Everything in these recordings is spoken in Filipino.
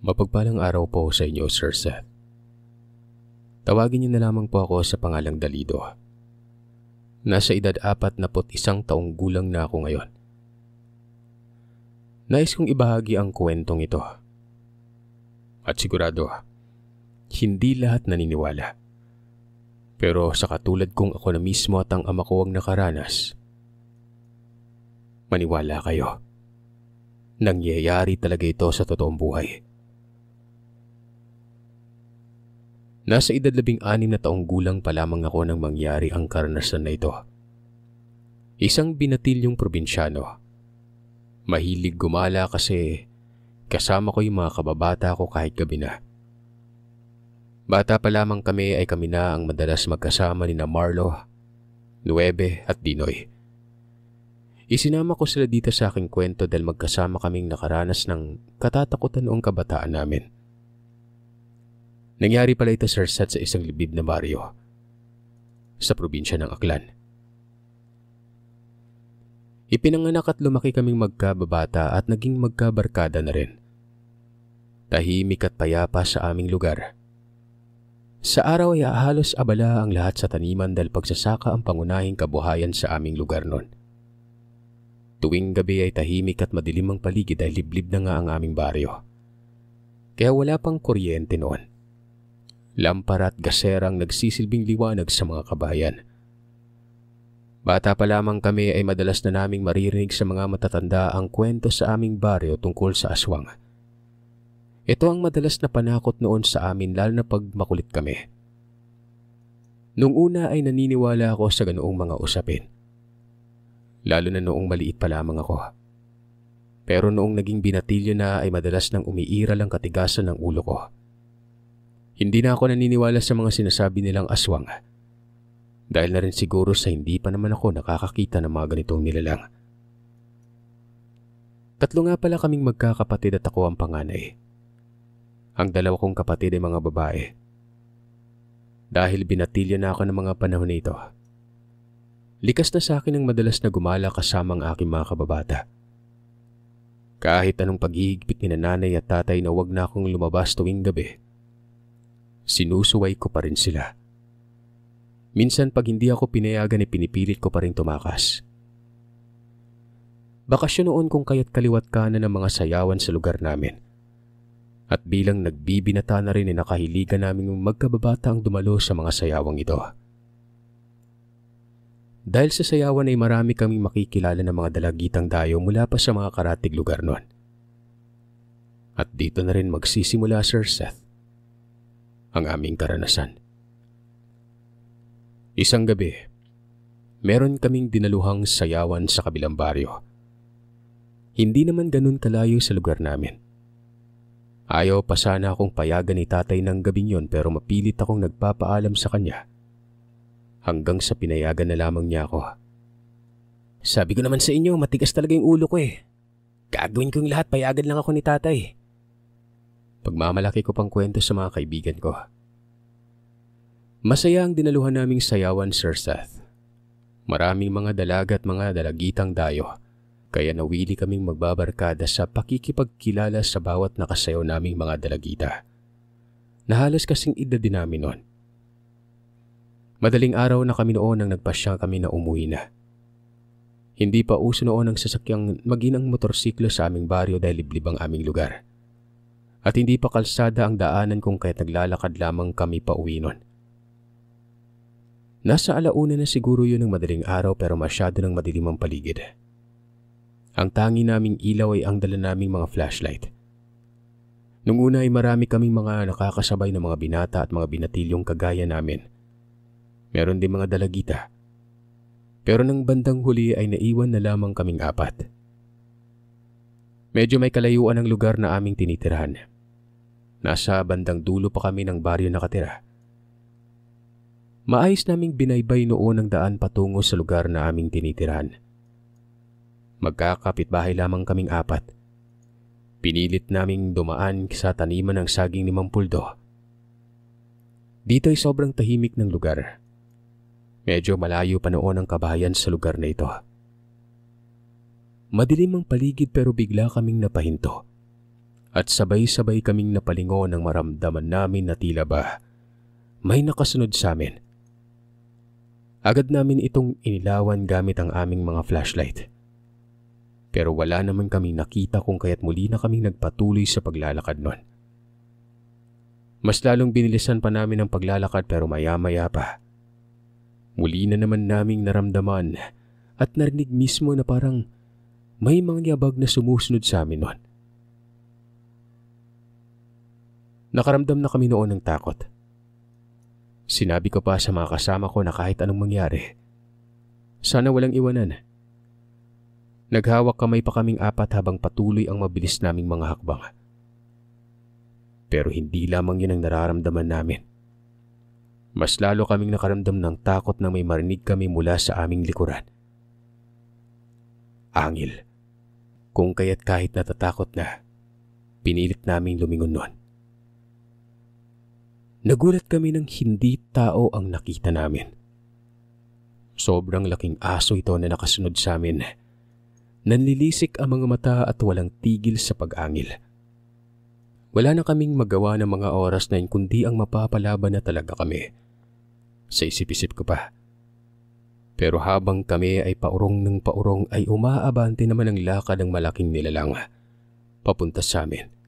Mapagpalang araw po sa inyo, Sir Seth. Tawagin niyo na lamang po ako sa pangalang Dalido. Nasa edad 41 taong gulang na ako ngayon. Nais kong ibahagi ang kwentong ito. At sigurado, hindi lahat naniniwala. Pero sa katulad kong ako na mismo at ang ama ko ang nakaranas, maniwala kayo. Nangyayari talaga ito sa totoong buhay. Nasa edad 16 na taong gulang pa lamang ako nang mangyari ang karanasan na ito. Isang binatilyong probinsyano. Mahilig gumala kasi kasama ko yung mga kababata ko kahit gabi na. Bata pa lamang kami ay kami na ang madalas magkasama ni na Marlo, Nuebe at Dinoy. Isinama ko sila dito sa aking kwento dahil magkasama kaming nakaranas ng katatakutan noong kabataan namin. Nangyari pala ito, Sir Seth, sa isang libid na baryo sa probinsya ng Aklan. Ipinanganak at lumaki kaming magkababata at naging magkabarkada na rin. Tahimik at payapa sa aming lugar. Sa araw ay halos abala ang lahat sa taniman dahil pagsasaka ang pangunahing kabuhayan sa aming lugar noon. Tuwing gabi ay tahimik at madilim ang paligid dahil liblib na nga ang aming baryo. Kaya wala pang kuryente noon. Lampara at gasera ang nagsisilbing liwanag sa mga kabayan. Bata pa lamang kami ay madalas na naming maririnig sa mga matatanda ang kwento sa aming baryo tungkol sa aswang. Ito ang madalas na panakot noon sa amin lalo na pag makulit kami. Nung una ay naniniwala ako sa ganoong mga usapin. Lalo na noong maliit pa lamang ako. Pero noong naging binatilyo na ay madalas nang umiiral ang katigasan ng ulo ko. Hindi na ako naniniwala sa mga sinasabi nilang aswang. Dahil na rin siguro sa hindi pa naman ako nakakakita ng mga ganitong nilalang. Tatlo nga pala kaming magkakapatid at ako ang panganay. Ang dalawa kong kapatid ay mga babae. Dahil binatilyo na ako ng mga panahon nito, likas na sa akin ang madalas na gumala kasama ang aking mga kababata. Kahit anong paghihigpit ni nanay at tatay na wag na akong lumabas tuwing gabi, sinusuway ko pa rin sila. Minsan pag hindi ako pinayagan ay pinipilit ko pa rin tumakas. Bakasyon noon kung kaya't kaliwat kanan ng mga sayawan sa lugar namin. At bilang nagbibinata na rin ay nakahiligan namin magkababata ang dumalo sa mga sayawang ito. Dahil sa sayawan ay marami kaming makikilala ng mga dalagitang dayo mula pa sa mga karatig lugar noon. At dito na rin magsisimula, Sir Seth, ang aming karanasan. Isang gabi, meron kaming dinaluhang sayawan sa kabilang baryo. Hindi naman ganun kalayo sa lugar namin. Ayaw pa sana akong payagan ni tatay ng gabing yon pero mapilit akong nagpapaalam sa kanya. Hanggang sa pinayagan na lamang niya ako. Sabi ko naman sa inyo, matigas talaga yung ulo ko eh. Gagawin ko yung lahat, payagan lang ako ni tatay. Pagmamalaki ko pang kwento sa mga kaibigan ko. Masaya ang dinaluhan naming sayawan, Sir Seth. Maraming mga dalaga at mga dalagitang dayo, kaya nawili kaming magbabarkada sa pakikipagkilala sa bawat nakasayaw naming mga dalagita. Na halos kasing edad din namin noon. Madaling araw na kami noon nang nagpasya kami na umuwi na. Hindi pa uso noon ang sasakyang maginang motorsiklo sa aming baryo dahil liblib ang aming lugar. At hindi pa kalsada ang daanan kung kaya't naglalakad lamang kami pa uwi noon. Nasa alauna na siguro yun ng madaling araw pero masyado ng madilim ang paligid. Ang tangi naming ilaw ay ang dala naming mga flashlight. Nung una ay marami kaming mga nakakasabay na mga binata at mga binatilyong kagaya namin. Meron din mga dalagita. Pero nang bandang huli ay naiwan na lamang kaming 4. Medyo may kalayuan ang lugar na aming tinitirahan. Nasa bandang dulo pa kami ng baryo nakatira. Maayos naming binaybay noon ang daan patungo sa lugar na aming tinitirahan. Magkakapitbahay lamang kaming 4. Pinilit naming dumaan sa taniman ng saging ni Mang Puldo. Dito ay sobrang tahimik ng lugar. Medyo malayo pa noon ang kabahayan sa lugar na ito. Madilim ang paligid pero bigla kaming napahinto. at sabay-sabay kaming napalingon nang maramdaman namin na tila ba may nakasunod sa amin. Agad namin itong inilawan gamit ang aming mga flashlight. Pero wala naman kaming nakita kung kaya't muli na kaming nagpatuloy sa paglalakad nun. Mas lalong binilisan pa namin ang paglalakad pero maya-maya pa. Muli na naman naming naramdaman at narinig mismo na parang may mga yabag na sumusunod sa amin nun. Nakaramdam na kami noon ng takot. Sinabi ko pa sa mga kasama ko na kahit anong mangyari, sana walang iwanan. Naghawak kamay pa kaming apat habang patuloy ang mabilis naming mga hakbang. Pero hindi lamang yun ang nararamdaman namin. Mas lalo kaming nakaramdam ng takot na may marinig kami mula sa aming likuran. Angil. Kung kaya't kahit natatakot na, pinilit naming lumingon nun. Nagulat kami nang hindi tao ang nakita namin. Sobrang laking aso ito na nakasunod sa amin. Nanlilisik ang mga mata at walang tigil sa pag-angil. Wala na kaming magawa ng mga oras na yun kundi ang mapapalaban na talaga kami. Sa isip-isip ko pa. Pero habang kami ay paurong ng paurong ay umaabante naman ang lakad ng malaking nilalang papunta sa amin.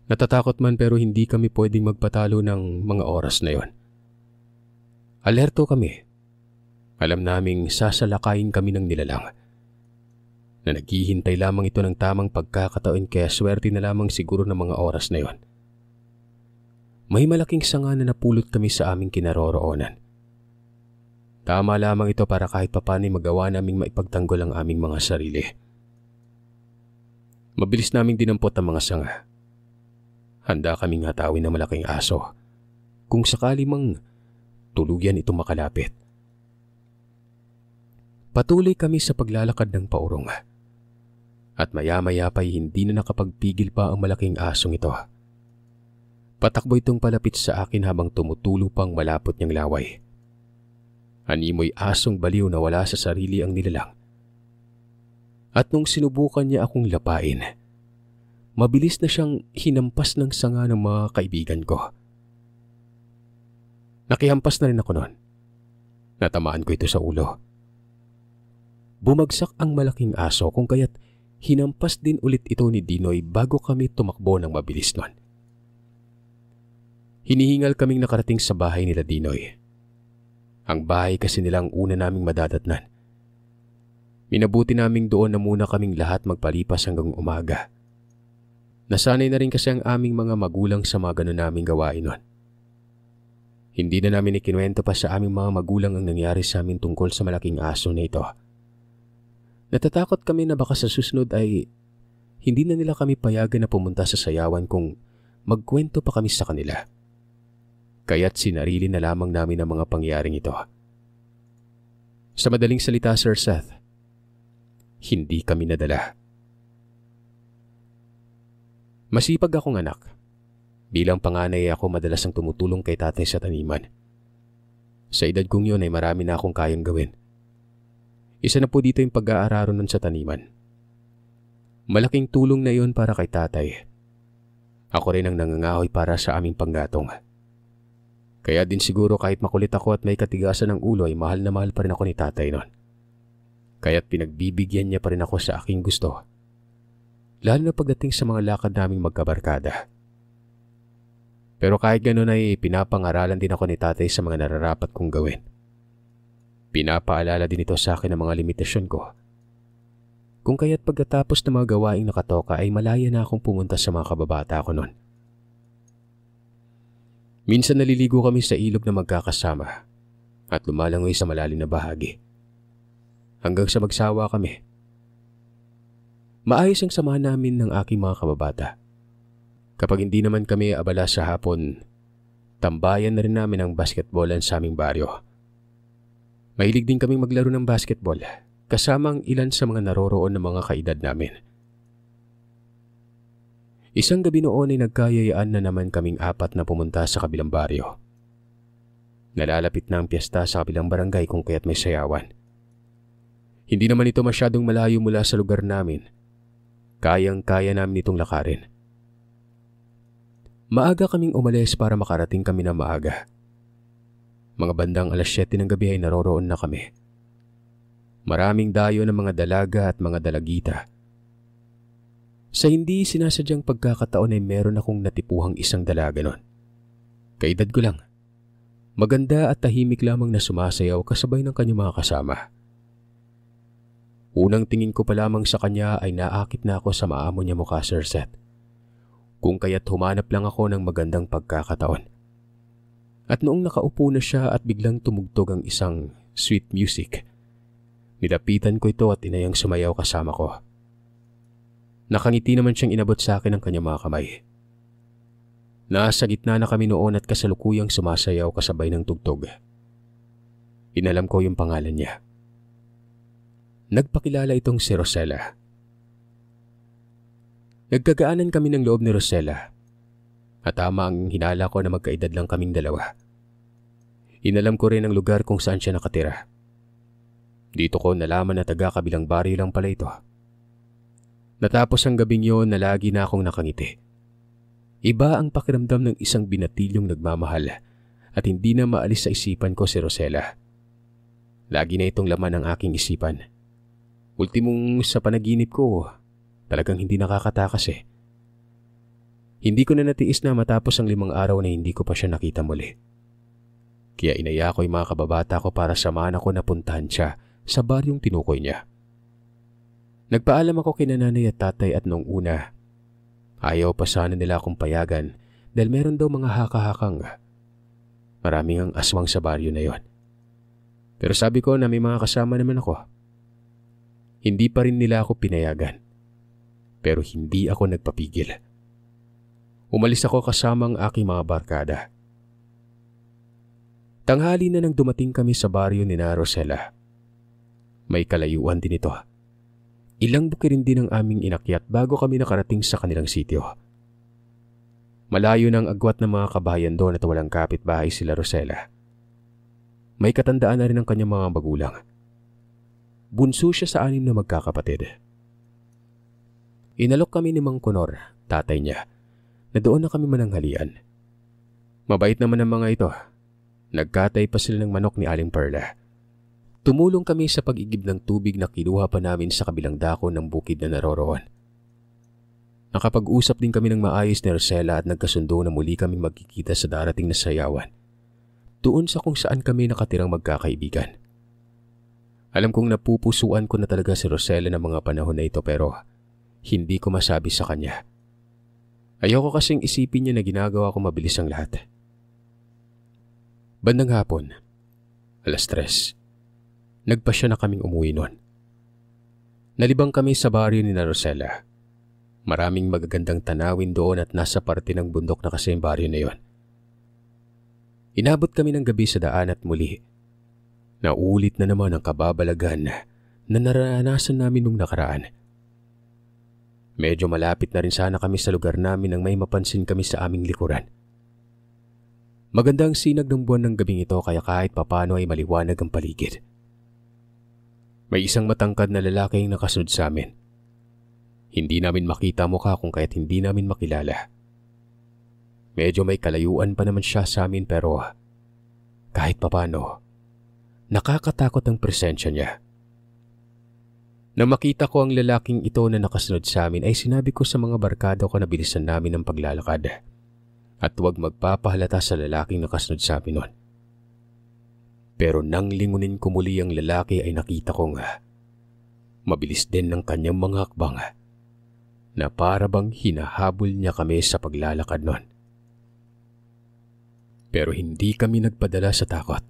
Natatakot man pero hindi kami pwedeng magpatalo ng mga oras na yon. Alerto kami. Alam naming sasalakayin kami ng nilalang. Na naghihintay lamang ito ng tamang pagkakataon kaya swerte na lamang siguro ng mga oras na yon. May malaking sanga na napulot kami sa aming kinaroroonan. Tama lamang ito para kahit papano'y magawa naming maipagtanggol ang aming mga sarili. Mabilis naming dinampot ang mga sanga. Handa kaming hatawin ng malaking aso kung sakali mang tuluyan ito makalapit. Patuloy kami sa paglalakad ng paurong at maya-maya pa'y hindi na nakapagpigil pa ang malaking asong ito. Patakbo itong palapit sa akin habang tumutulo pang malapot niyang laway. Animoy asong baliw na wala sa sarili ang nilalang. At nung sinubukan niya akong lapain, mabilis na siyang hinampas ng sanga ng mga kaibigan ko. Nakihampas na rin ako noon. Natamaan ko ito sa ulo. Bumagsak ang malaking aso kung kaya't hinampas din ulit ito ni Dinoy bago kami tumakbo ng mabilis noon. Hinihingal kaming nakarating sa bahay nila Dinoy. Ang bahay kasi nilang una naming madadatnan. Minabuti naming doon na muna kaming lahat magpalipas hanggang umaga. Nasanay na rin kasi ang aming mga magulang sa mga ganun naming gawain nun. Hindi na namin ikinuwento pa sa aming mga magulang ang nangyari sa amin tungkol sa malaking aso na ito. Natatakot kami na baka sa susunod ay hindi na nila kami payagan na pumunta sa sayawan kung magkwento pa kami sa kanila. Kaya't sinarili na lamang namin ang mga pangyaring ito. Sa madaling salita, Sir Seth, hindi kami nadala. Masipag akong anak. Bilang panganay ako madalas ang tumutulong kay tatay sa taniman. Sa edad kong yun ay marami na akong kayang gawin. Isa na po dito yung pag-aararo nun sa taniman. Malaking tulong na yun para kay tatay. Ako rin ang nangangahoy para sa aming panggatong. Kaya din siguro kahit makulit ako at may katigasan ng ulo ay mahal na mahal pa rin ako ni tatay noon. Kaya't pinagbibigyan niya pa rin ako sa aking gusto. Lalo na pagdating sa mga lakad naming magkabarkada. Pero kahit ganoon ay pinapangaralan din ako ni tatay sa mga nararapat kong gawin. Pinapaalala din ito sa akin ang mga limitasyon ko. Kung kaya't pagkatapos ng mga gawaing nakatoka ay malaya na akong pumunta sa mga kababata ko noon. Minsan naliligo kami sa ilog na magkakasama at lumalangoy sa malalim na bahagi. Hanggang sa magsawa kami. Maayos ang samahan namin ng aking mga kababata. Kapag hindi naman kami abala sa hapon, tambayan na rin namin ang basketballan sa aming baryo. Mahilig din kaming maglaro ng basketball kasama ang ilan sa mga naroroon ng mga kaedad namin. Isang gabi noon ay nagkayayaan na naman kaming apat na pumunta sa kabilang baryo. Nalalapit na ang piyesta sa kabilang barangay kung kaya't may sayawan. Hindi naman ito masyadong malayo mula sa lugar namin. Kayang-kaya namin itong lakarin. Maaga kaming umalis para makarating kami na maaga. Mga bandang 7:00 ng gabi ay naroroon na kami. Maraming dayo ng mga dalaga at mga dalagita. Sa hindi sinasadyang pagkakataon ay meron akong natipuhang isang dalaga noon. Kaedad ko lang. Maganda at tahimik lamang na sumasayaw kasabay ng kanyang mga kasama. Unang tingin ko pa lamang sa kanya ay naakit na ako sa maamo niya mukha, Sir Seth. Kung kaya't humanap lang ako ng magandang pagkakataon. At noong nakaupo na siya at biglang tumugtog ang isang sweet music, nilapitan ko ito at inayang sumayaw kasama ko. Nakangiti naman siyang inabot sa akin ang kanyang mga kamay. Nasa gitna na kami noon at kasalukuyang sumasayaw kasabay ng tugtog. Inalam ko yung pangalan niya. Nagpakilala itong si Rosella. Nagkagaanan kami ng loob ni Rosella. At tama ang hinala ko na magkaedad lang kaming dalawa. Inalam ko rin ang lugar kung saan siya nakatira. Dito ko nalaman na taga-kabilang baryo lang pala ito. Natapos ang gabing yun na lagi na akong nakangiti. Iba ang pakiramdam ng isang binatilyong nagmamahal at hindi na maalis sa isipan ko si Rosella. Lagi na itong laman ng aking isipan. Ultimong sa panaginip ko, talagang hindi nakakatakas eh. Hindi ko na natiis na matapos ang 5 araw na hindi ko pa siya nakita muli. Kaya inaya ko yung mga kababata ko para samahan ako na puntahan siya sa baryong tinukoy niya. Nagpaalam ako kina nanay at tatay at noong una, ayaw pa sana nila akong payagan dahil meron daw mga haka-hakang. Maraming ang aswang sa baryo na yon. Pero sabi ko na may mga kasama naman ako. Hindi pa rin nila ako pinayagan. Pero hindi ako nagpapigil. Umalis ako kasama ang aking mga barkada. Tanghali na nang dumating kami sa baryo ni na Rosella. May kalayuan din ito. Ilang bukirin din ang aming inakyat bago kami nakarating sa kanilang sityo. Malayo ng agwat ng mga kabayan doon at walang kapitbahay sila Rosella. May katandaan na rin ang kanyang mga magulang. Bunso siya sa 6 na magkakapatid. Inalok kami ni Mang Conor, tatay niya, na doon na kami mananghalian. Mabait naman ang mga ito. Nagkatay pa sila ng manok ni Aling Perla. Tumulong kami sa pag-igib ng tubig na kinuha pa namin sa kabilang dako ng bukid na naroroon. Nakapag-usap din kami ng maayos ni Rosella at nagkasundo na muli kaming magkikita sa darating na sayawan. Doon sa kung saan kami nakatirang magkakaibigan. Alam kong napupusuan ko na talaga si Rosella ng mga panahon na ito pero hindi ko masabi sa kanya. Ayoko kasing isipin niya na ginagawa ko mabilis ang lahat. Bandang hapon, 3:00, nagpasya na kaming umuwi noon. Nalibang kami sa baryo ni na Rosella. Maraming magagandang tanawin doon at nasa parte ng bundok na kasi ang baryo na yon. Inabot kami ng gabi sa daan at muli. Naulit na naman ang kababalaghan na naranasan namin nung nakaraan. Medyo malapit na rin sana kami sa lugar namin nang may mapansin kami sa aming likuran. Maganda ang sinag ng buwan ng gabing ito kaya kahit papano ay maliwanag ang paligid. May isang matangkad na lalaking nakasunod sa amin. Hindi namin makita mukha kung kaya't hindi namin makilala. Medyo may kalayuan pa naman siya sa amin pero kahit papano, nakakatakot ang presensya niya. Nang makita ko ang lalaking ito na nakasunod sa amin ay sinabi ko sa mga barkada ko na bilisan namin ang paglalakad at huwag magpapahalata sa lalaking nakasunod sa amin noon. Pero nang lingunin ko muli ang lalaki ay nakita kong mabilis din ng kanyang mga hakbang na para bang hinahabol niya kami sa paglalakad noon. Pero hindi kami nagpadala sa takot.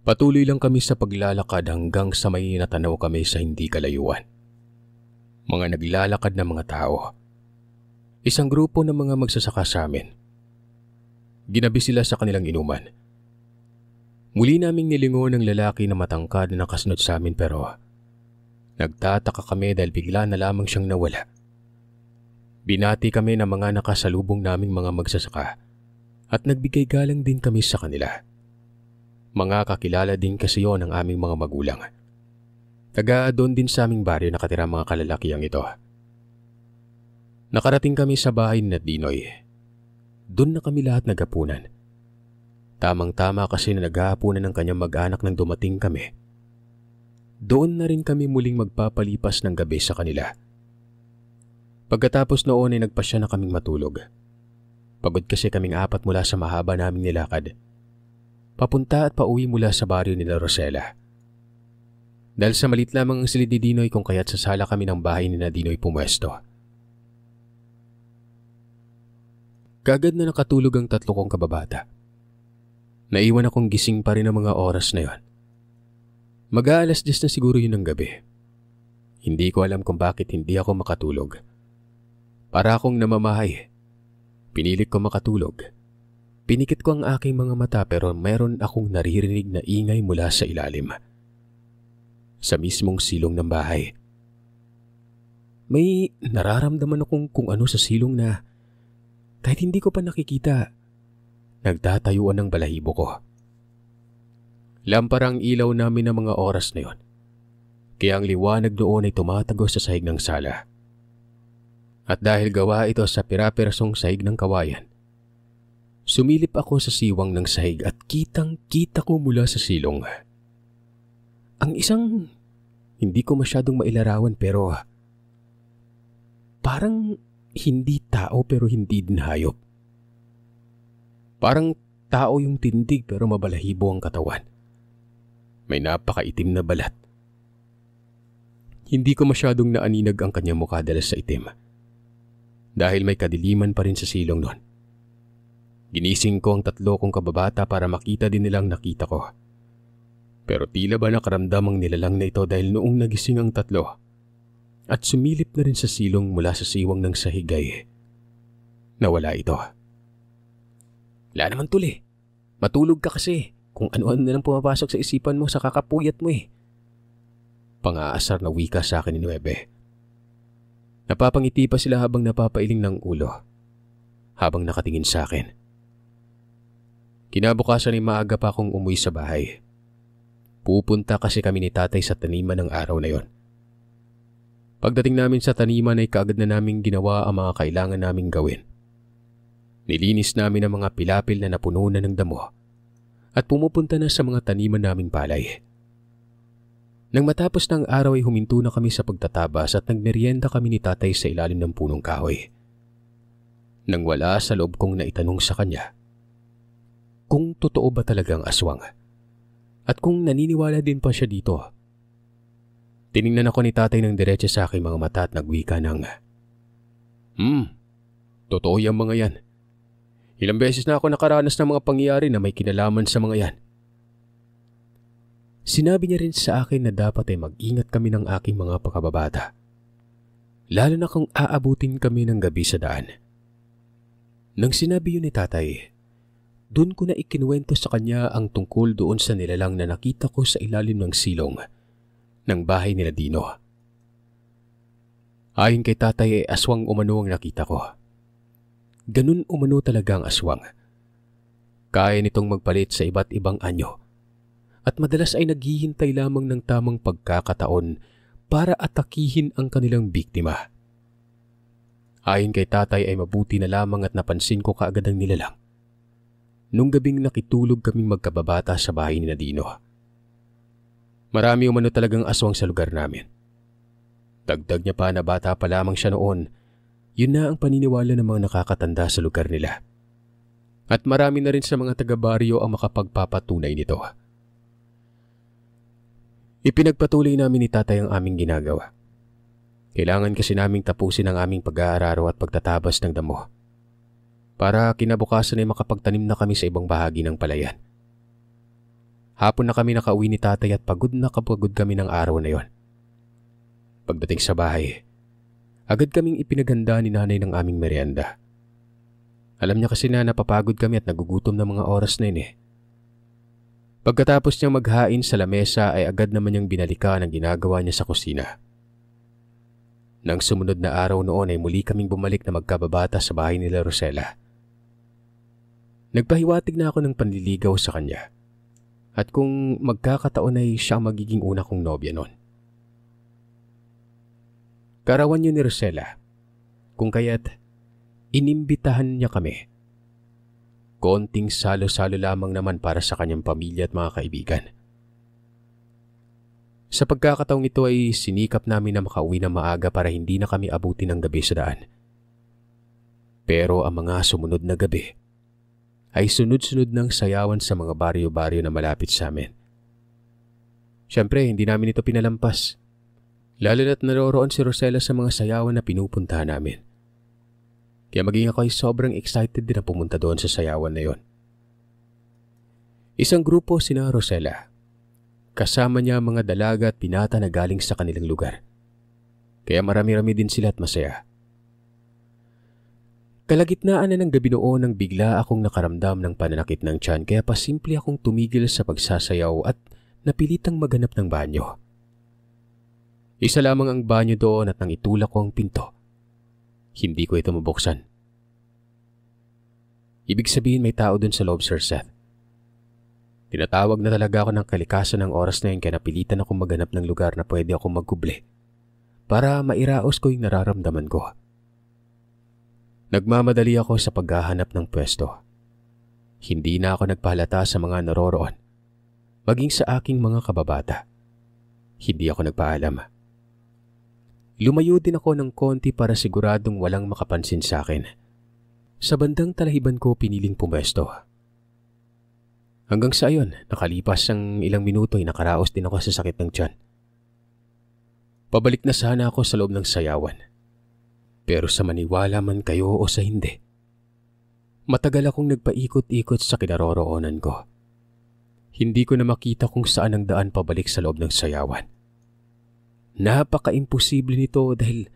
Patuloy lang kami sa paglalakad hanggang sa may natanaw kami sa hindi kalayuan. Mga naglalakad na mga tao. Isang grupo ng mga magsasaka sa amin. Ginabi sila sa kanilang inuman. Muli naming nilingon ng lalaki na matangkad na nakasunod sa amin pero nagtataka kami dahil bigla na lamang siyang nawala. Binati kami ng mga nakasalubong naming mga magsasaka at nagbigay galang din kami sa kanila. Mga kakilala din kasi yon ng aming mga magulang. Taga doon din sa aming baryo nakatira mga kalalakihang ito. Nakarating kami sa bahay ni Dinoy. Doon na kami lahat naghapunan. Tamang-tama kasi na naghahapunan ng kanyang mag-anak nang dumating kami. Doon na rin kami muling magpapalipas ng gabi sa kanila. Pagkatapos noon ay nagpasya na kaming matulog. Pagod kasi kaming apat mula sa mahaba naming nilakad. Papunta at pauwi mula sa baryo nila Rosela. Dahil sa malit lamang ang silid ni Dinoy kung kaya't sasala kami ng bahay ni na Dinoy pumwesto. Kagad na nakatulog ang tatlo kong kababata. Naiwan akong gising pa rin ang mga oras na yon. Mag-aalas 10 na siguro yun ng gabi. Hindi ko alam kung bakit hindi ako makatulog. Para akong namamahay. Pinilit ko makatulog. Pinikit ko ang aking mga mata pero meron akong naririnig na ingay mula sa ilalim. Sa mismong silong ng bahay. May nararamdaman akong kung ano sa silong na kahit hindi ko pa nakikita. Nagtatayuan ng balahibo ko. Lamparang ilaw namin ng mga oras na yon. Kaya ang liwanag doon ay tumatagos sa sahig ng sala. At dahil gawa ito sa pira-pirasong sahig ng kawayan, sumilip ako sa siwang ng sahig at kitang-kita ko mula sa silong. Ang isang hindi ko masyadong mailarawan pero parang hindi tao pero hindi din hayop. Parang tao yung tindig pero mabalahibo ang katawan. May napakaitim na balat. Hindi ko masyadong naaninag ang kanyang mukha dahil sa itim. Dahil may kadiliman pa rin sa silong nun. Ginising ko ang tatlo kong kababata para makita din nilang nakita ko. Pero tila ba nakaramdam ang nilalang na ito dahil noong nagising ang tatlo at sumilip na rin sa silong mula sa siwang ng sahigay, nawala ito. Wala naman tuli. Matulog ka kasi. Kung ano-ano na lang pumapasok sa isipan mo sa kakapuyat mo eh. Pang-aasar na wika sa akin ni Nuebe. Napapangiti pa sila habang napapailing ng ulo. Habang nakatingin sa akin. Kinabukasan ay maaga pa akong umuwi sa bahay. Pupunta kasi kami ni tatay sa taniman ng araw na yon. Pagdating namin sa taniman ay kaagad na naming ginawa ang mga kailangan naming gawin. Nilinis namin ang mga pilapil na napuno na ng damo at pumupunta na sa mga taniman naming palay. Nang matapos ng araw ay huminto na kami sa pagtatabas at nagmeryenda kami ni tatay sa ilalim ng punong kahoy. Nang wala sa loob kong naitanong sa kanya kung totoo ba talagang aswang at kung naniniwala din pa siya dito. Tiningnan ako ni tatay ng diretso sa aking mga mata at nagwika ng, totoo yung mga yan. Ilang beses na ako nakaranas ng mga pangyayari na may kinalaman sa mga yan. Sinabi niya rin sa akin na dapat ay mag-ingat kami ng aking mga pakababata. Lalo na kung aabutin kami ng gabi sa daan. Nang sinabi yun ni tatay, doon ko na ikinuwento sa kanya ang tungkol doon sa nilalang na nakita ko sa ilalim ng silong ng bahay nila Dino. Ayon kay tatay ay aswang umano ang nakita ko. Ganun umano talaga ang aswang. Kaya nitong magpalit sa iba't ibang anyo at madalas ay naghihintay lamang ng tamang pagkakataon para atakihin ang kanilang biktima. Ayon kay tatay ay mabuti na lamang at napansin ko kaagad ang nilalang. Nung gabing nakitulog kaming magkababata sa bahay ni Dino. Marami umano talagang aswang sa lugar namin. Dagdag niya pa na bata pa lamang siya noon. Yun na ang paniniwala ng mga nakakatanda sa lugar nila. At marami na rin sa mga taga-baryo ang makapagpapatunay nito. Ipinagpatuloy namin ni tatay ang aming ginagawa. Kailangan kasi naming tapusin ang aming pag-aararo at pagtatabas ng damo. Para kinabukasan ay makapagtanim na kami sa ibang bahagi ng palayan. Hapon na kami nakauwi ni tatay at pagod na kapagod kami ng araw na yon. Pagdating sa bahay, agad kaming ipinaghanda ni nanay ng aming merienda. Alam niya kasi na napapagod kami at nagugutom ng mga oras na yun eh. Pagkatapos niyang maghain sa lamesa ay agad naman niyang binalikan ang ginagawa niya sa kusina. Nang sumunod na araw noon ay muli kaming bumalik na magkababata sa bahay nila Rosela. Nagpahiwatig na ako ng panliligaw sa kanya. At kung magkakataon ay siya ang magiging una kong nobya noon. Karawan yun ni Rosela, kung kaya't inimbitahan niya kami konting salo-salo lamang naman para sa kanyang pamilya at mga kaibigan. Sa pagkakataong ito ay sinikap namin na makauwi ng maaga para hindi na kami abutin ng gabi sa daan. Pero ang mga sumunod na gabi ay sunod-sunod ng sayawan sa mga baryo-baryo na malapit sa amin. Siyempre, hindi namin ito pinalampas. Lalo na't naroroon si Rosella sa mga sayawan na pinupuntahan namin. Kaya maging ako ay sobrang excited din na pumunta doon sa sayawan na yon. Isang grupo sina Rosella. Kasama niya mga dalaga at binata na galing sa kanilang lugar. Kaya marami-rami din sila at masaya. Kalagitnaan na ng gabi noon nang bigla akong nakaramdam ng pananakit ng tiyan kaya pasimple akong tumigil sa pagsasayaw at napilitang maghanap ng banyo. Isa lamang ang banyo doon at nang itulak ko ang pinto, hindi ko ito mabuksan. Ibig sabihin may tao doon sa loob, Sir Seth. Tinatawag na talaga ako ng kalikasan ng oras na yun kaya napilitan akong maghanap ng lugar na pwede akong magkuble para mairaos ko yung nararamdaman ko. Nagmamadali ako sa paghahanap ng pwesto. Hindi na ako nagpahalata sa mga naroroon, maging sa aking mga kababata. Hindi ako nagpaalam. Lumayo din ako ng konti para siguradong walang makapansin sa akin. Sa bandang talahiban ko piniling pumwesto. Hanggang sa ayon, nakalipas ang ilang minuto ay nakaraos din ako sa sakit ng tiyan. Pabalik na sana ako sa loob ng sayawan. Pero sa maniwala man kayo o sa hindi, matagal akong nagpaikot-ikot sa kinaroroonan ko. Hindi ko na makita kung saan ang daan pabalik sa loob ng sayawan. Napaka-imposible nito dahil,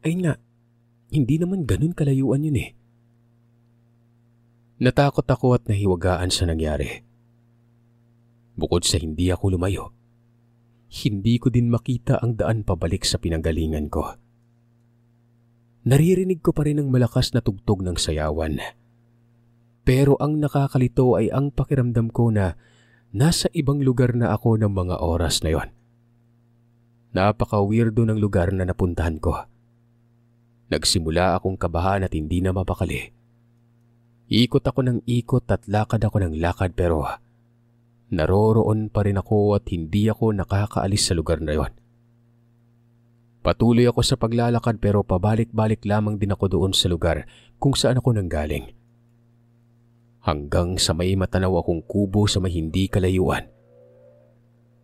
ayun nga, hindi naman ganun kalayuan yun eh. Natakot ako at nahiwagaan sa nangyari. Bukod sa hindi ako lumayo, hindi ko din makita ang daan pabalik sa pinanggalingan ko. Naririnig ko pa rin ang malakas na tugtog ng sayawan. Pero ang nakakalito ay ang pakiramdam ko na nasa ibang lugar na ako ng mga oras na yon. Napaka-weirdo ng lugar na napuntahan ko. Nagsimula akong kabahan at hindi na mapakali. Ikot ako ng ikot at lakad ako ng lakad pero naroroon pa rin ako at hindi ako nakakaalis sa lugar na yon. Patuloy ako sa paglalakad pero pabalik-balik lamang din ako doon sa lugar kung saan ako nanggaling. Hanggang sa may matanaw akong kubo sa may hindi kalayuan.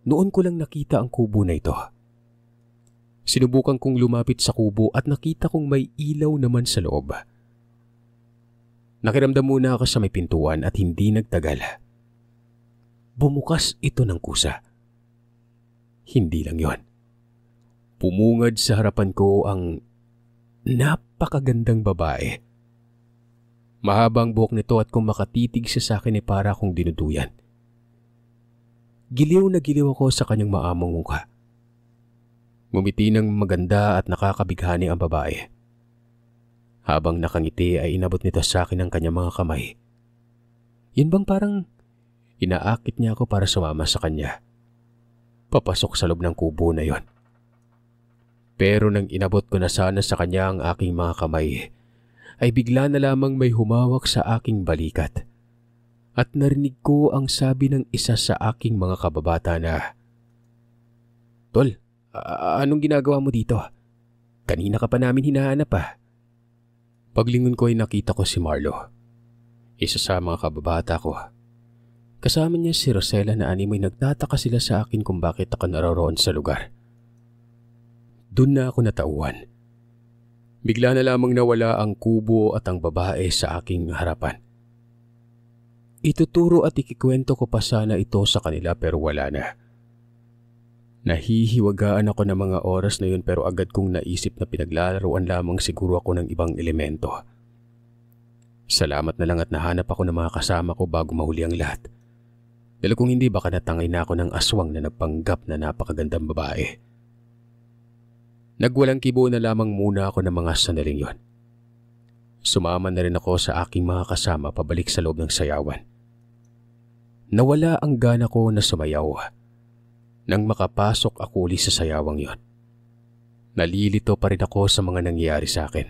Noon ko lang nakita ang kubo na ito. Sinubukan kong lumapit sa kubo at nakita kong may ilaw naman sa loob. Nakiramdam muna ako sa may pintuan at hindi nagtagal. Bumukas ito ng kusa. Hindi lang yon. Pumungad sa harapan ko ang napakagandang babae. Mahabang buhok nito at kung makatitig siya sa akin ay para akong dinuduyan. Giliw na giliw ako sa kanyang maamong mukha. Ngumiti ng maganda at nakakabighani ang babae. Habang nakangiti ay inabot nito sa akin ang kanyang mga kamay. Yun bang parang inaakit niya ako para sumama sa kanya. Papasok sa loob ng kubo na yon. Pero nang inabot ko na sana sa kanya ang aking mga kamay, ay bigla na lamang may humawak sa aking balikat. At narinig ko ang sabi ng isa sa aking mga kababata na, "Tol, anong ginagawa mo dito? Kanina ka pa namin hinahanap ah." Paglingon ko ay nakita ko si Marlo, isa sa mga kababata ko. Kasama niya si Rosella na animoy nagtataka sila sa akin kung bakit ako naroroon sa lugar. Doon na ako natauhan. Bigla na lamang nawala ang kubo at ang babae sa aking harapan. Ituturo at ikikwento ko pa sana ito sa kanila pero wala na. Nahihiwagaan ako ng mga oras na yun pero agad kong naisip na pinaglalaruan lamang siguro ako ng ibang elemento. Salamat na lang at nahanap ako ng mga kasama ko bago mahuli ang lahat. Dahil kung hindi baka natangay na ako ng aswang na nagpanggap na napakagandang babae. Nagwalang kibo na lamang muna ako ng mga sandaling yon. Sumama na rin ako sa aking mga kasama pabalik sa loob ng sayawan. Nawala ang gana ko na sumayaw. Nang makapasok ako uli sa sayawang yon, nalilito pa rin ako sa mga nangyayari sa akin.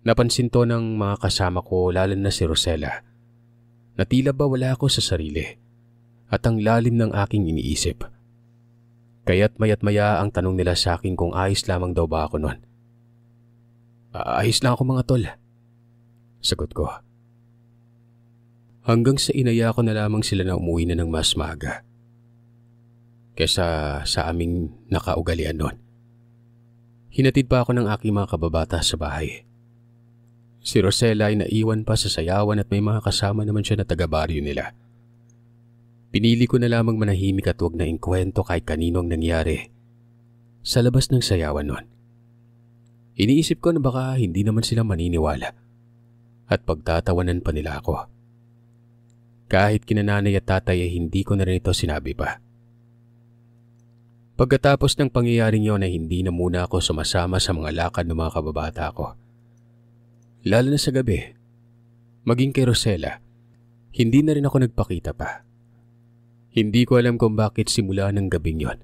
Napansin to ng mga kasama ko, lalo na si Rosella, na tila ba wala ako sa sarili at ang lalim ng aking iniisip. Kaya't mayat maya ang tanong nila sa akin kung ayos lamang daw ba ako noon. Ayos lang ako mga tol, sagot ko. Hanggang sa inaya ko na lamang sila na umuwi na ng mas maaga kesa sa aming nakaugalian noon. Hinatid pa ako ng aking mga kababata sa bahay. Si Rosella ay naiwan pa sa sayawan at may mga kasama naman siya na taga-baryo nila. Pinili ko na lamang manahimik at huwag na inkwento kahit kanino ang nangyari sa labas ng sayawan noon. Iniisip ko na baka hindi naman sila maniniwala at pagtatawanan pa nila ako. Kahit kinananay at tatay ay hindi ko na rin ito sinabi pa. Pagkatapos ng pangyayaring yon ay hindi na muna ako sumasama sa mga lakad ng mga kababata ko. Lalo na sa gabi, maging kay Rosella, hindi na rin ako nagpakita pa. Hindi ko alam kung bakit simula ng gabing yon.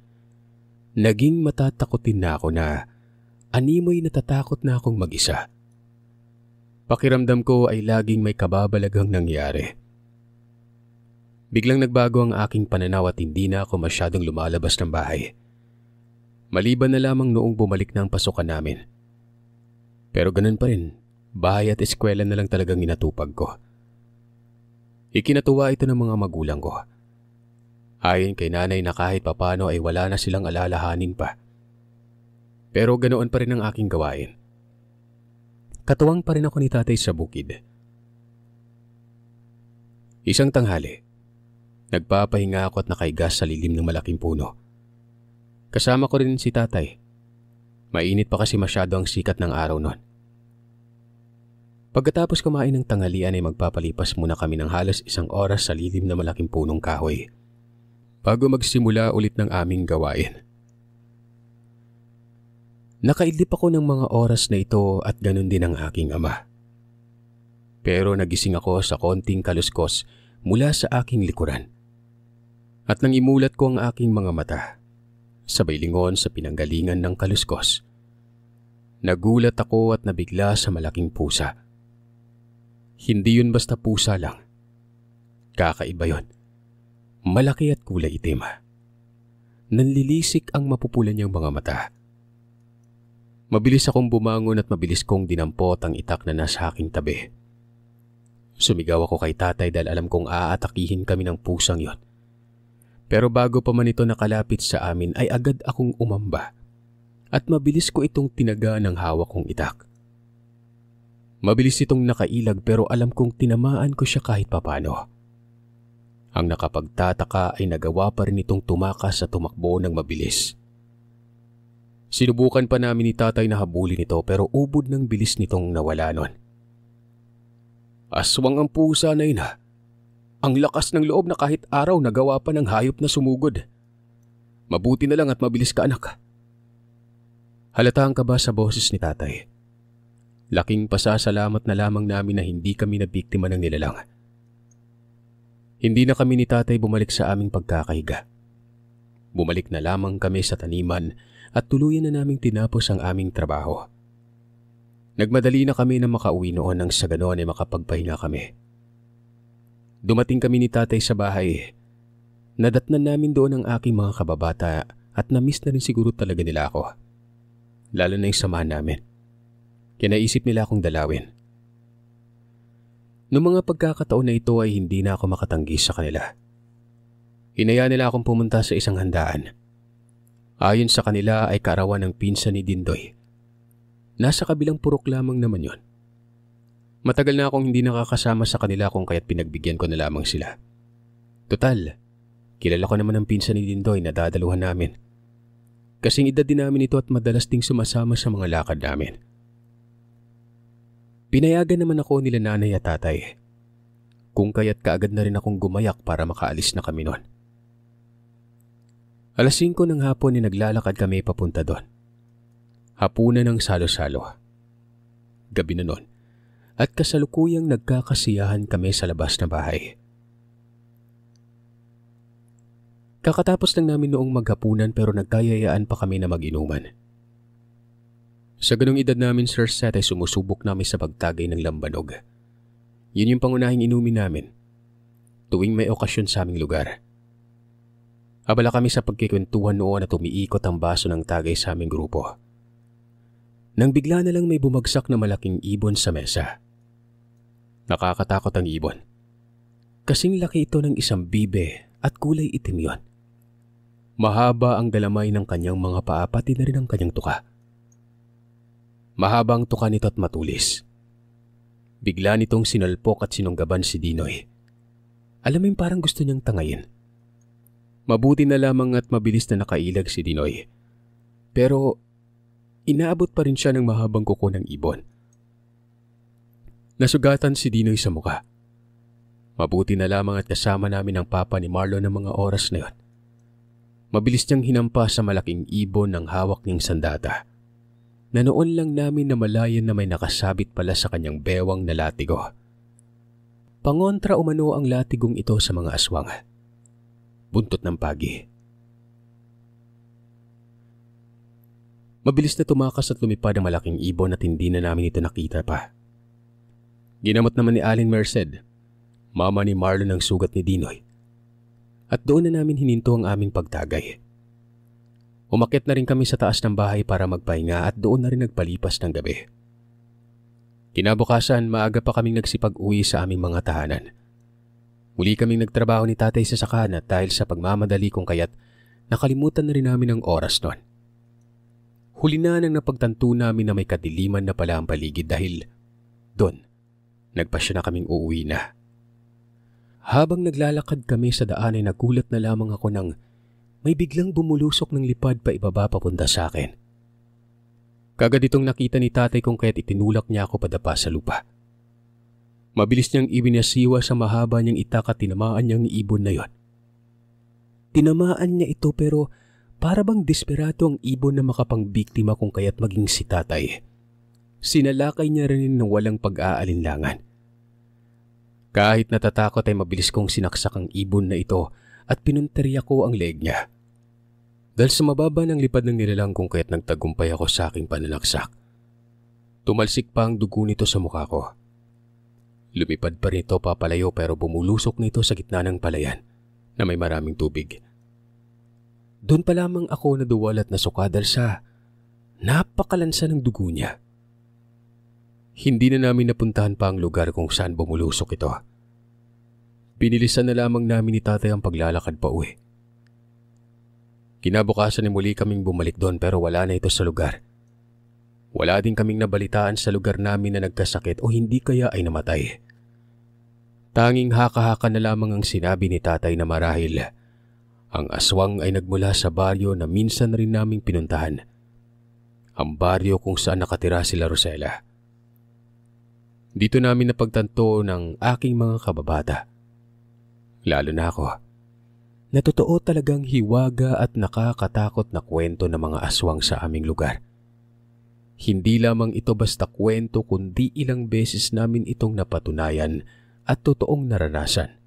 Naging matatakotin na ako na animoy natatakot na akong mag-isa. Pakiramdam ko ay laging may kababalaghang nangyari. Biglang nagbago ang aking pananaw at hindi na ako masyadong lumalabas ng bahay. Maliban na lamang noong bumalik na ang pasukan namin. Pero ganun pa rin, bahay at eskwela na lang talagang inatupag ko. Ikinatuwa ito ng mga magulang ko. Ayon kay nanay na kahit papano ay wala na silang alalahanin pa. Pero ganoon pa rin ang aking gawain. Katuwang pa rin ako ni tatay sa bukid. Isang tanghali, nagpapahinga ako at nakaigas sa lilim ng malaking puno. Kasama ko rin si tatay. Mainit pa kasi masyado ang sikat ng araw noon. Pagkatapos kumain ng tanghalian ay magpapalipas muna kami ng halos 1 oras sa lilim na malaking punong kahoy bago magsimula ulit ng aming gawain. Nakaidlip ako ng mga oras na ito at ganun din ang aking ama. Pero nagising ako sa konting kaluskos mula sa aking likuran. At nang imulat ko ang aking mga mata, sabay lingon sa pinanggalingan ng kaluskos, nagulat ako at nabigla sa malaking pusa. Hindi yun basta pusa lang. Kakaiba yun. Malaki at kulay itim. Nanlilisik ang mapupula niyang mga mata. Mabilis akong bumangon at mabilis kong dinampot ang itak na nasa aking tabi. Sumigaw ako kay tatay dahil alam kong aatakihin kami ng pusang yon. Pero bago pa man ito nakalapit sa amin ay agad akong umamba at mabilis ko itong tinaga ng hawak kong itak. Mabilis itong nakailag pero alam kong tinamaan ko siya kahit papano. Ang nakapagtataka ay nagawa pa rin itong tumakas sa tumakbo ng mabilis. Sinubukan pa namin ni tatay na habulin ito pero ubod ng bilis nitong nawala nun. Aswang ang pusa na yun ha. Ang lakas ng loob na kahit araw nagawa pa ng hayop na sumugod. Mabuti na lang at mabilis ka anak. Halata ang kaba sa boses ni tatay. Laking pasasalamat na lamang namin na hindi kami nabiktima ng nilalang. Hindi na kami ni tatay bumalik sa aming pagkakahiga. Bumalik na lamang kami sa taniman at tuluyan na naming tinapos ang aming trabaho. Nagmadali na kami na makauwi noon nang sa ganoon ay makapagpahinga kami. Dumating kami ni tatay sa bahay. Nadatnan namin doon ang aking mga kababata at na-miss na rin siguro talaga nila ako. Lalo na yung samahan namin. Kinaisip nila akong dalawin. Noong mga pagkakataon na ito ay hindi na ako makatanggi sa kanila. Hinaya nila akong pumunta sa isang handaan. Ayon sa kanila ay kaarawan ng pinsan ni Dindoy. Nasa kabilang purok lamang naman yon. Matagal na akong hindi nakakasama sa kanila kung kaya't pinagbigyan ko na lamang sila. Total, kilala ko naman ang pinsan ni Dindoy na dadaluhan namin. Kasing edad din namin ito at madalas ding sumasama sa mga lakad namin. Pinayagan naman ako nila nanay at tatay. Kung kaya't kaagad na rin akong gumayak para makaalis na kami noon. 5:00 ng hapon ay naglalakad kami papunta doon. Hapunan ng salo-salo. Gabi na noon at kasalukuyang nagkakasiyahan kami sa labas na bahay. Kakatapos lang namin noong maghapunan pero nagkayayaan pa kami na mag-inuman. Sa Sa ganung edad namin, Sir Seth, ay sumusubok namin sa pagtagay ng lambanog. Yun yung pangunahing inumin namin tuwing may okasyon sa aming lugar. Abala kami sa pagkikwentuhan noon at umiikot ang baso ng tagay sa aming grupo. Nang bigla na lang may bumagsak na malaking ibon sa mesa. Nakakatakot ang ibon. Kasing laki ito ng isang bibe at kulay itim yon. Mahaba ang galamay ng kanyang mga paa pati na rin ang kanyang tuka. Mahaba ang tuka nito at matulis. Bigla nitong sinalpok at sinunggaban si Dinoy. Alam mo yung parang gusto niyang tangayin. Mabuti na lamang at mabilis na nakailag si Dinoy. Pero inaabot pa rin siya ng mahabang kuko ng ibon. Nasugatan si Dinoy sa muka. Mabuti na lamang at kasama namin ang papa ni Marlon ng mga oras na yon. Mabilis niyang hinampa sa malaking ibon ng hawak niyang sandata, na noon lang namin namalayan na may nakasabit pala sa kanyang bewang na latigo. Pangontra umano ang latigong ito sa mga aswang. Buntot ng pagi. Mabilis na tumakas at lumipad ang malaking ibon at hindi na namin ito nakita pa. Ginamot naman ni Aling Merced, mama ni Marlon, ang sugat ni Dinoy. At doon na namin hininto ang aming pagtagay. Umakyat na rin kami sa taas ng bahay para magpahinga at doon na rin nagpalipas ng gabi. Kinabukasan, maaga pa kaming nagsipag-uwi sa aming mga tahanan. Muli kaming nagtrabaho ni tatay sa sakahan at dahil sa pagmamadali kung kaya't nakalimutan na rin namin ang oras noon. Huli na nang napagtanto namin na may kadiliman na pala ang paligid dahil doon, nagpasya na kaming uuwi na. Habang naglalakad kami sa daan ay nagulat na lamang ako nang may biglang bumulusok ng lipad pa ibaba papunta sa akin. Kagad itong nakita ni tatay kung kaya't itinulak niya ako padapa sa lupa. Mabilis niyang ibinasiwa sa mahaba niyang itak at tinamaan niyang ibon na yon. Tinamaan niya ito pero para bang desperado ang ibon na makapangbiktima kung kaya't maging si tatay. Sinalakay niya rin ng walang pag-aalinlangan. Kahit natatakot ay mabilis kong sinaksak ang ibon na ito at pinunteriya ko ang leeg niya. Dahil sa mababa ng lipad ng nilalang kung kaya't nagtagumpay ako sa aking pananaksak. Tumalsik pa ang dugo nito sa mukha ko. Lumipad pa rin ito papalayo pero bumulusok nito sa gitna ng palayan na may maraming tubig. Doon pa lamang ako naduwal at nasuka dahil sa napakalansa ng dugo niya. Hindi na namin napuntahan pa ang lugar kung saan bumulusok ito. Pinilisan na lamang namin ni tatay ang paglalakad pa uwi. Kinabukasan ay muli kaming bumalik doon pero wala na ito sa lugar. Wala din kaming nabalitaan sa lugar namin na nagkasakit o hindi kaya ay namatay. Tanging haka-haka na lamang ang sinabi ni tatay na marahil ang aswang ay nagmula sa baryo na minsan rin naming pinuntahan. Ang baryo kung saan nakatira sila Rosella. Dito namin napagtanto ng aking mga kababata. Lalo na ako. Na totoo talagang hiwaga at nakakatakot na kwento ng mga aswang sa aming lugar. Hindi lamang ito basta kwento kundi ilang beses namin itong napatunayan at totoong naranasan.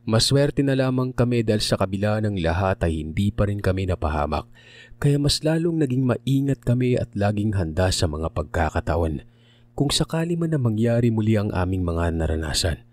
Maswerte na lamang kami dahil sa kabila ng lahat ay hindi pa rin kami napahamak kaya mas lalong naging maingat kami at laging handa sa mga pagkakataon kung sakali man na mangyari muli ang aming mga naranasan.